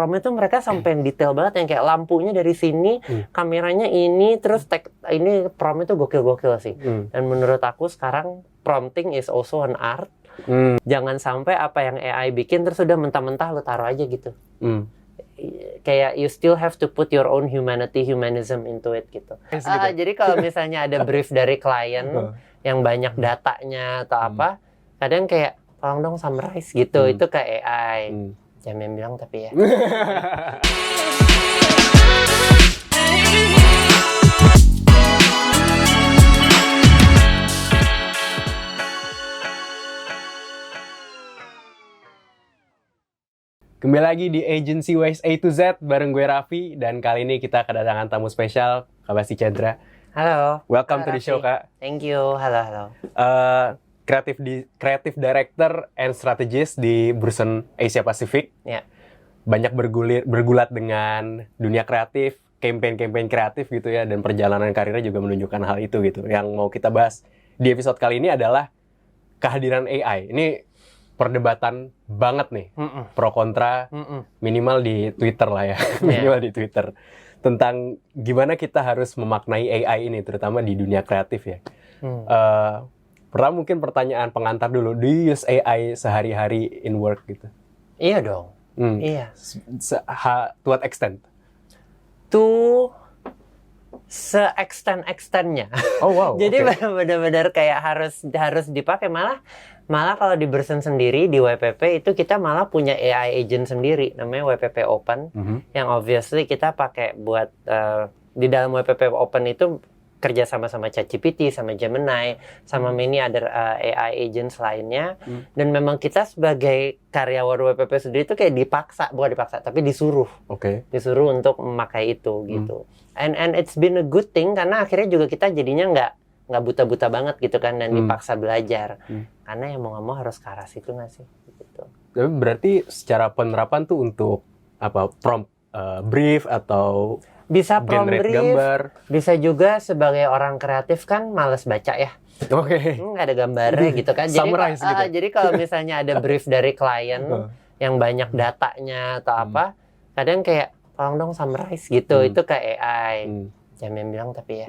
prompt itu mereka sampai yang detail banget, yang kayak lampunya dari sini, kameranya ini, terus ini prompt itu gokil-gokil sih. Dan menurut aku sekarang prompting is also an art. Jangan sampai apa yang AI bikin terus udah mentah-mentah lo taruh aja gitu. Kayak you still have to put your own humanism into it gitu. Jadi kalau misalnya ada brief dari klien yang banyak datanya atau apa, kadang kayak tolong dong summarize gitu, itu ke AI. Jangan yang bilang tapi ya. Kembali lagi di Agency Wise A to Z bareng gue Raffi, dan kali ini kita kedatangan tamu spesial, Kak Basti Chandra. Halo. Welcome to the show, Kak. Thank you. Halo. Creative Director and Strategist di Burson Asia Pacific. Ya. Banyak bergulat dengan dunia kreatif, campaign kreatif gitu ya, dan perjalanan karirnya juga menunjukkan hal itu gitu. Yang mau kita bahas di episode kali ini adalah kehadiran AI. Ini perdebatan banget nih, pro kontra, minimal di Twitter lah ya, minimal di Twitter, tentang gimana kita harus memaknai AI ini, terutama di dunia kreatif ya. Pertama mungkin pertanyaan pengantar dulu, do you use AI sehari-hari in work gitu? Iya dong. Iya. To what extent? Se-extend-extendnya. Oh wow. Jadi benar-benar kayak harus dipakai. Malah kalau di Burson sendiri di WPP itu kita malah punya AI agent sendiri namanya WPP Open, yang obviously kita pakai buat di dalam WPP Open itu kerja sama ChatGPT, sama Gemini, sama many other AI agents lainnya. Dan memang kita sebagai karyawan WPP sendiri itu kayak bukan dipaksa, tapi disuruh. Disuruh untuk memakai itu gitu. And it's been a good thing karena akhirnya juga kita jadinya nggak buta-buta banget gitu kan, dan dipaksa belajar. Karena yang mau nggak mau harus ke arah situ nggak sih? Gitu. Tapi berarti secara penerapan tuh untuk apa, prompt brief atau bisa prompt brief, gambar. Bisa juga sebagai orang kreatif kan males baca ya. Nggak ada gambarnya gitu kan. Jadi kalau misalnya ada brief dari klien yang banyak datanya atau apa, kadang kayak tolong dong summarize gitu, itu ke AI. Jangan bilang tapi ya.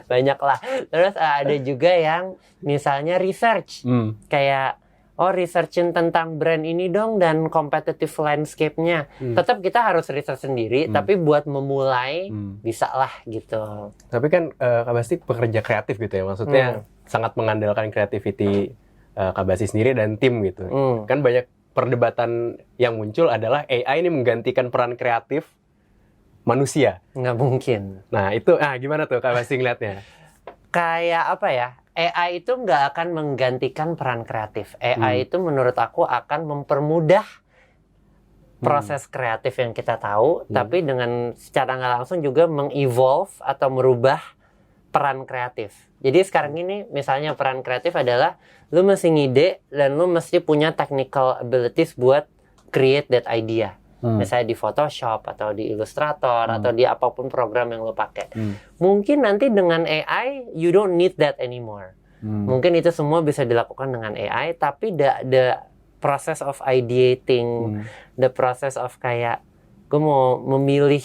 Banyak lah. Terus ada juga yang misalnya research. Kayak researchin tentang brand ini dong dan competitive landscape-nya. Tetap kita harus research sendiri, tapi buat memulai bisa lah gitu. Tapi kan Kak Basti pekerja kreatif gitu ya, maksudnya sangat mengandalkan creativity Kak Basti sendiri dan tim gitu. Kan banyak perdebatan yang muncul adalah AI ini menggantikan peran kreatif manusia. Nggak mungkin. Nah itu, gimana tuh Kak Basti ngeliatnya? Kayak apa ya? AI itu nggak akan menggantikan peran kreatif. AI itu menurut aku akan mempermudah proses kreatif yang kita tahu, tapi dengan secara nggak langsung juga mengevolve atau merubah peran kreatif. Jadi sekarang ini misalnya peran kreatif adalah lu mesti ngide dan lu mesti punya technical abilities buat create that idea. Misalnya di Photoshop atau di Illustrator atau di apapun program yang lo pakai. Mungkin nanti dengan AI you don't need that anymore. Mungkin itu semua bisa dilakukan dengan AI, tapi the process of ideating, the process of kayak gue mau memilih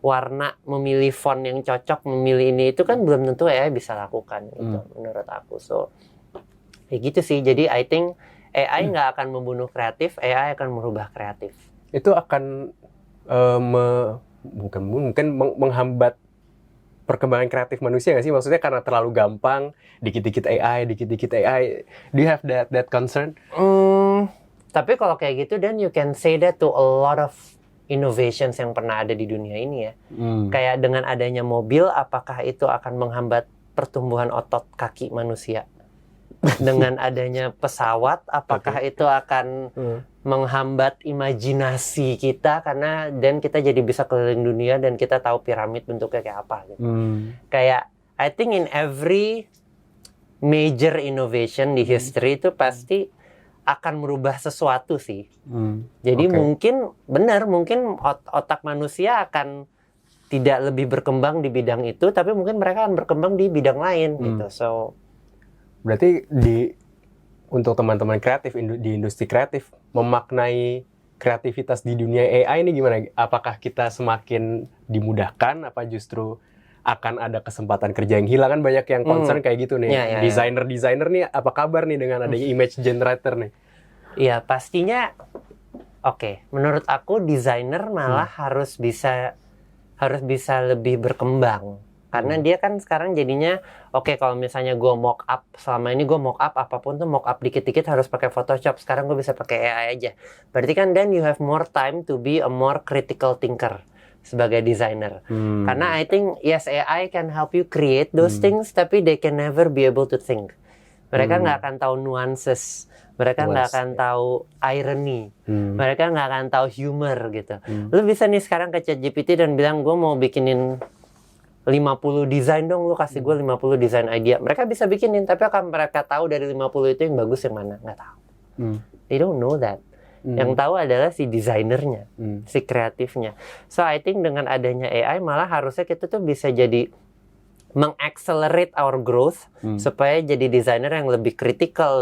warna, memilih font yang cocok, memilih ini, itu kan belum tentu AI bisa lakukan gitu, menurut aku. So kayak gitu sih. Jadi I think AI nggak akan membunuh kreatif, AI akan merubah kreatif. Itu akan mungkin menghambat perkembangan kreatif manusia nggak sih? Maksudnya karena terlalu gampang, dikit-dikit AI. Do you have that concern? Tapi kalau kayak gitu, then you can say that to a lot of innovations yang pernah ada di dunia ini ya. Kayak dengan adanya mobil, apakah itu akan menghambat pertumbuhan otot kaki manusia? Dengan adanya pesawat, apakah itu akan menghambat imajinasi kita, karena dan kita jadi bisa keliling dunia dan kita tahu piramid bentuknya kayak apa gitu. Kayak I think in every major innovation di history itu pasti akan merubah sesuatu sih. Jadi mungkin otak manusia akan tidak lebih berkembang di bidang itu, tapi mungkin mereka akan berkembang di bidang lain gitu. So berarti untuk teman-teman kreatif di industri kreatif memaknai kreativitas di dunia AI ini gimana? Apakah kita semakin dimudahkan, apa justru akan ada kesempatan kerja yang hilang? Kan banyak yang concern kayak gitu nih. Desainer nih, apa kabar nih dengan adanya image generator nih? Iya, pastinya oke. Menurut aku desainer malah harus bisa lebih berkembang. Karena dia kan sekarang jadinya kalau misalnya gue mock up, selama ini gue mock up apapun tuh mock up dikit-dikit harus pakai Photoshop, sekarang gue bisa pakai AI aja. Berarti kan then you have more time to be a more critical thinker sebagai designer. Karena I think yes, AI can help you create those things, tapi they can never be able to think. Mereka nggak akan tahu nuances, mereka nggak akan tahu irony, mereka nggak akan tahu humor gitu. Lu bisa nih sekarang ke ChatGPT dan bilang gue mau bikinin 50 desain dong, lu kasih gue 50 desain idea. Mereka bisa bikinin, tapi akan mereka tahu dari 50 itu yang bagus yang mana? Nggak tahu. They don't know that. Yang tahu adalah si desainernya, si kreatifnya. So I think dengan adanya AI malah harusnya kita tuh bisa jadi mengaccelerate our growth supaya jadi desainer yang lebih critical,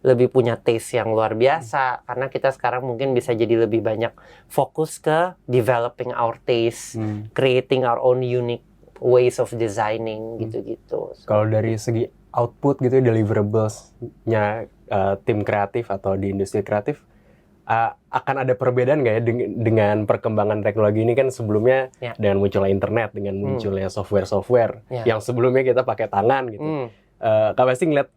lebih punya taste yang luar biasa. Karena kita sekarang mungkin bisa jadi lebih banyak fokus ke developing our taste, creating our own unique ways of designing gitu-gitu. Kalau dari segi output gitu, deliverables-nya tim kreatif atau di industri kreatif, akan ada perbedaan nggak ya dengan perkembangan teknologi ini? Kan sebelumnya dengan munculnya internet, dengan munculnya software yang sebelumnya kita pakai tangan gitu. Kak pasti ngeliat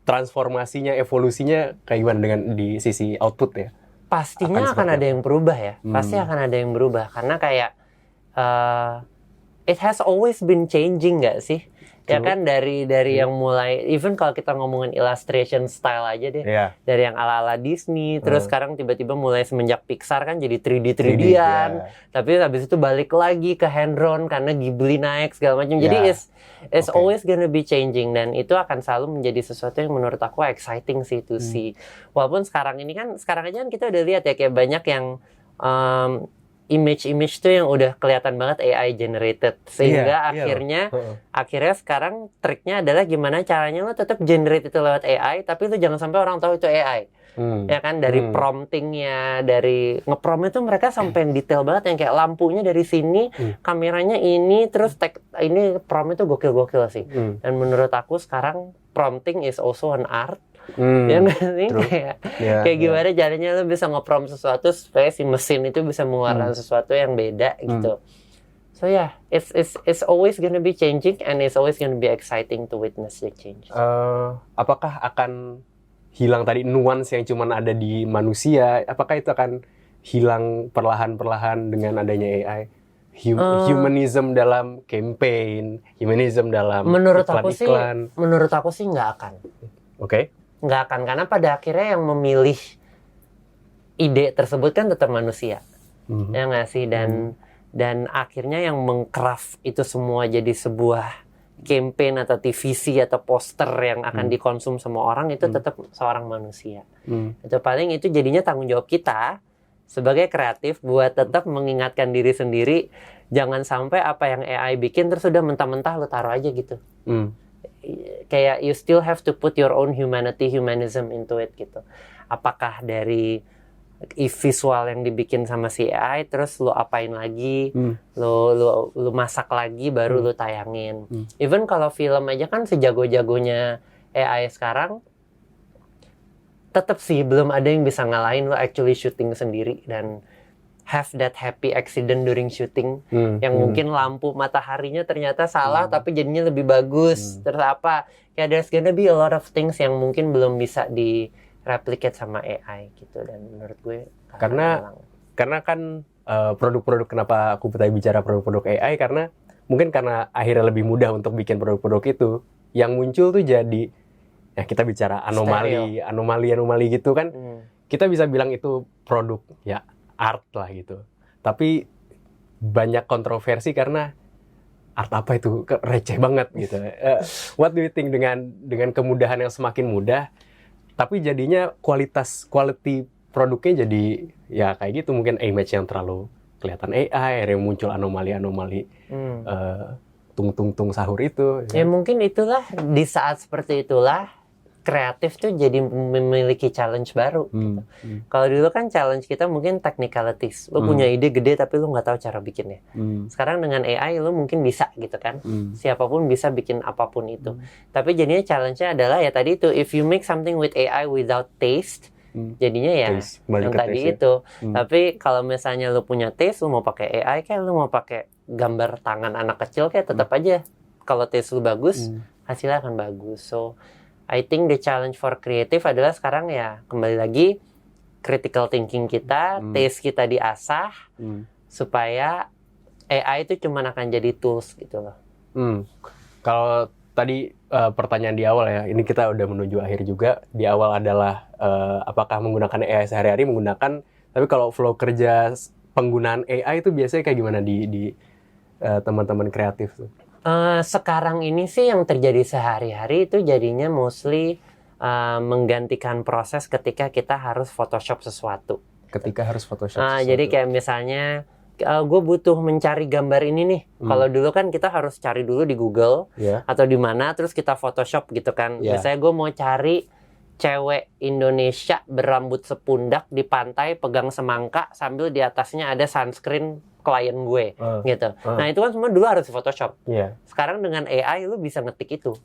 transformasinya, evolusinya kayak gimana dengan di sisi output ya? Pastinya akan ada yang berubah ya. Pasti akan ada yang berubah. Karena kayak it has always been changing nggak sih? Ya kan dari yang mulai, even kalau kita ngomongin illustration style aja deh, dari yang ala-ala Disney, terus sekarang tiba-tiba mulai semenjak Pixar kan jadi 3D-an, tapi habis itu balik lagi ke hand-drawn karena Ghibli naik segala macam. Jadi it's always gonna be changing, dan itu akan selalu menjadi sesuatu yang menurut aku exciting sih to see. Walaupun sekarang aja kan kita udah lihat ya kayak banyak yang image tuh yang udah kelihatan banget AI generated, sehingga akhirnya sekarang triknya adalah gimana caranya lo tetap generate itu lewat AI, tapi lo jangan sampai orang tahu itu AI. Ya kan, dari promptingnya, dari ngeprompt itu mereka sampai yang detail banget, yang kayak lampunya dari sini, kameranya ini, terus ini prompt itu gokil sih. Dan menurut aku sekarang prompting is also an art. Ya nggak sih? Kayak gimana caranya lo bisa nge-prompt sesuatu supaya si mesin itu bisa mengeluarkan sesuatu yang beda gitu. So it's always gonna be changing, and it's always gonna be exciting to witness the change. Apakah akan hilang tadi nuance yang cuma ada di manusia? Apakah itu akan hilang perlahan-perlahan dengan adanya AI? Humanism dalam campaign, humanism dalam iklan-iklan. Menurut aku sih nggak akan. Nggak akan, karena pada akhirnya yang memilih ide tersebut kan tetap manusia. Ya nggak sih? Dan akhirnya yang mengcraft itu semua jadi sebuah campaign atau TVC atau poster yang akan dikonsum semua orang itu tetap seorang manusia. Itu paling itu jadinya tanggung jawab kita sebagai kreatif buat tetap mengingatkan diri sendiri, jangan sampai apa yang AI bikin terus udah mentah-mentah lo taruh aja gitu. Kayak you still have to put your own humanism into it gitu. Apakah dari visual yang dibikin sama si AI terus lo apain lagi, lo masak lagi baru lo tayangin. Even kalau film aja kan sejago-jagonya AI sekarang, tetap sih belum ada yang bisa ngalahin lo actually shooting sendiri dan have that happy accident during shooting, yang mungkin lampu mataharinya ternyata salah tapi jadinya lebih bagus. Terus apa? Ya there's gonna be a lot of things yang mungkin belum bisa di replicate sama AI gitu, dan menurut gue karena kan produk-produk, kenapa aku bicara produk-produk AI, karena mungkin karena akhirnya lebih mudah untuk bikin produk-produk itu, yang muncul tuh jadi ya kita bicara anomali gitu kan. Kita bisa bilang itu produk ya art lah gitu. Tapi banyak kontroversi karena art apa itu receh banget gitu. What do you think dengan kemudahan yang semakin mudah, tapi jadinya quality produknya jadi ya kayak gitu, mungkin image yang terlalu kelihatan AI, akhirnya muncul anomali-anomali tung sahur itu. Ya mungkin itulah, di saat seperti itulah kreatif tuh jadi memiliki challenge baru. Kalau dulu kan challenge kita mungkin technicalities. Lu punya ide gede tapi lu nggak tahu cara bikinnya. Sekarang dengan AI lu mungkin bisa gitu kan. Siapapun bisa bikin apapun itu. Tapi jadinya challenge-nya adalah ya tadi itu, if you make something with AI without taste, jadinya ya yang tadi itu. Tapi kalau misalnya lu punya taste, lu mau pakai AI kayak lu mau pakai gambar tangan anak kecil kayak tetap aja kalau taste lu bagus, hasilnya akan bagus. So I think the challenge for creative adalah sekarang ya kembali lagi critical thinking kita, taste kita diasah supaya AI itu cuma akan jadi tools gitu loh. Kalau tadi pertanyaan di awal ya, ini kita udah menuju akhir juga. Di awal adalah apakah menggunakan AI sehari-hari menggunakan, tapi kalau flow kerja penggunaan AI itu biasanya kayak gimana di teman-teman kreatif tuh? Sekarang ini sih yang terjadi sehari-hari itu jadinya mostly menggantikan proses ketika kita harus Photoshop sesuatu. Ketika harus Photoshop sesuatu. Jadi kayak misalnya gue butuh mencari gambar ini nih. Kalau dulu kan kita harus cari dulu di Google atau di mana, terus kita Photoshop gitu kan. Misalnya gue mau cari cewek Indonesia berambut sepundak di pantai pegang semangka sambil di atasnya ada sunscreen klien gue gitu. Nah itu kan semua dulu harus di Photoshop. Sekarang dengan AI lu bisa ngetik itu.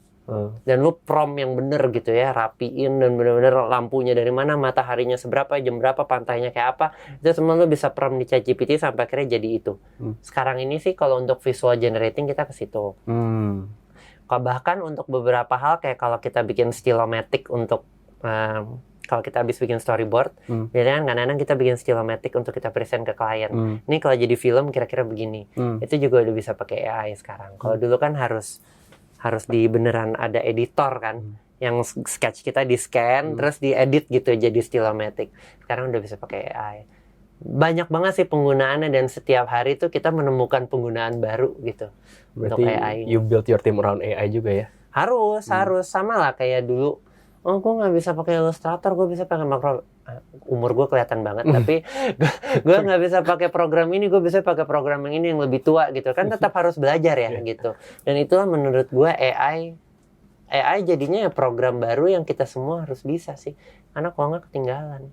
Dan lu prompt yang bener gitu ya, rapiin dan bener-bener lampunya dari mana, mataharinya seberapa, jam berapa, pantainya kayak apa. Itu semua lu bisa prompt di ChatGPT sampai akhirnya jadi itu. Sekarang ini sih kalau untuk visual generating kita ke situ. Bahkan untuk beberapa hal kayak kalau kita bikin stylomatic untuk kalau kita habis bikin storyboard, biasanya kan kadang-kadang kita bikin stylomatic untuk kita present ke klien. Ini kalau jadi film kira-kira begini. Itu juga udah bisa pakai AI sekarang. Kalau dulu kan harus di beneran ada editor kan, yang sketch kita di scan terus diedit gitu jadi stylomatic. Sekarang udah bisa pakai AI. Banyak banget sih penggunaannya dan setiap hari tuh kita menemukan penggunaan baru gitu. Berarti untuk AI. You build your team around AI juga ya? Harus sama lah kayak dulu. Oh, gue nggak bisa pakai Illustrator, gue bisa pakai Macro. Umur gue kelihatan banget, tapi gue nggak bisa pakai program ini, gue bisa pakai program yang ini yang lebih tua gitu. Kan tetap harus belajar ya gitu. Dan itulah menurut gue AI jadinya ya program baru yang kita semua harus bisa sih. Karena kalau nggak ketinggalan.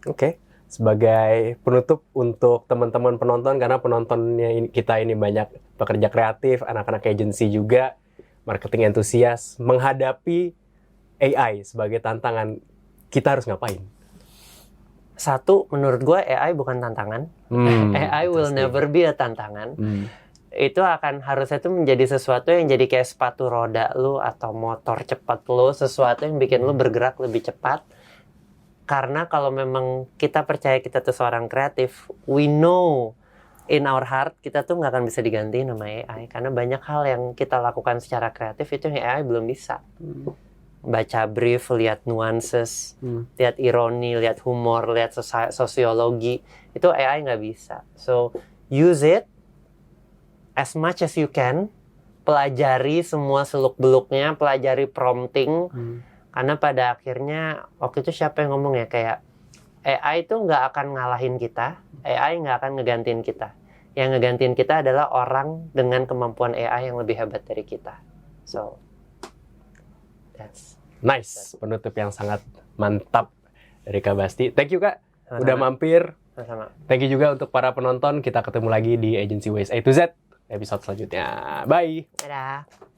Oke. Sebagai penutup untuk teman-teman penonton, karena penontonnya kita ini banyak pekerja kreatif, anak-anak agency juga, marketing entusias, menghadapi AI sebagai tantangan, kita harus ngapain? Satu, menurut gue AI bukan tantangan. AI will never be a tantangan. Itu akan harusnya itu menjadi sesuatu yang jadi kayak sepatu roda lu atau motor cepat lu, sesuatu yang bikin lu bergerak lebih cepat. Karena kalau memang kita percaya kita tuh seorang kreatif, we know in our heart kita tuh nggak akan bisa diganti sama AI. Karena banyak hal yang kita lakukan secara kreatif itu yang AI belum bisa. Baca brief, lihat nuances, lihat ironi, lihat humor, lihat sosiologi, itu AI nggak bisa. So, use it as much as you can, pelajari semua seluk-beluknya, pelajari prompting, karena pada akhirnya, waktu itu siapa yang ngomong ya, kayak AI itu nggak akan ngalahin kita, AI nggak akan ngegantiin kita. Yang ngegantiin kita adalah orang dengan kemampuan AI yang lebih hebat dari kita. So, that's nice, penutup yang sangat mantap dari Kak Basti. Thank you Kak, udah mampir. Sama-sama. Thank you juga untuk para penonton. Kita ketemu lagi di Agency Ways A to Z episode selanjutnya. Bye. Dadah.